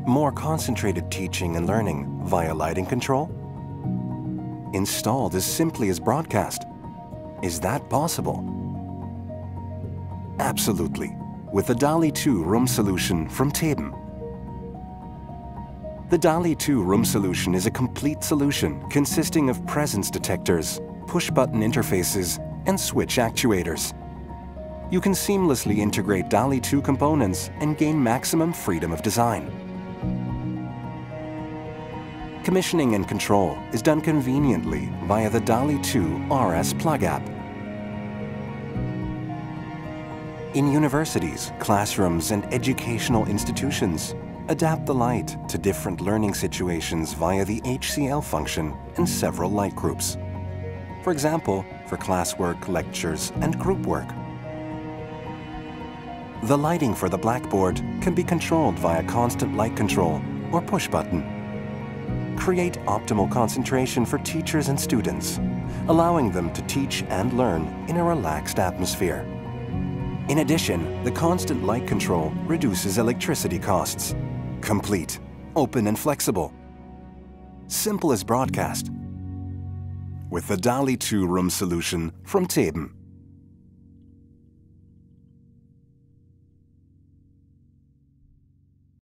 More concentrated teaching and learning via lighting control? Installed as simply as broadcast. Is that possible? Absolutely, with the DALI-2 Room Solution from Theben. The DALI-2 Room Solution is a complete solution consisting of presence detectors, push-button interfaces, and switch actuators. You can seamlessly integrate DALI-2 components and gain maximum freedom of design. Commissioning and control is done conveniently via the DALI-2 RS Plug app. In universities, classrooms, and educational institutions, adapt the light to different learning situations via the HCL function and several light groups. For example, for classwork, lectures, and group work. The lighting for the blackboard can be controlled via constant light control or push button. Create optimal concentration for teachers and students, allowing them to teach and learn in a relaxed atmosphere. In addition, the constant light control reduces electricity costs. Complete, open and flexible. Simple as broadcast. With the DALI-2 Room Solution from Theben.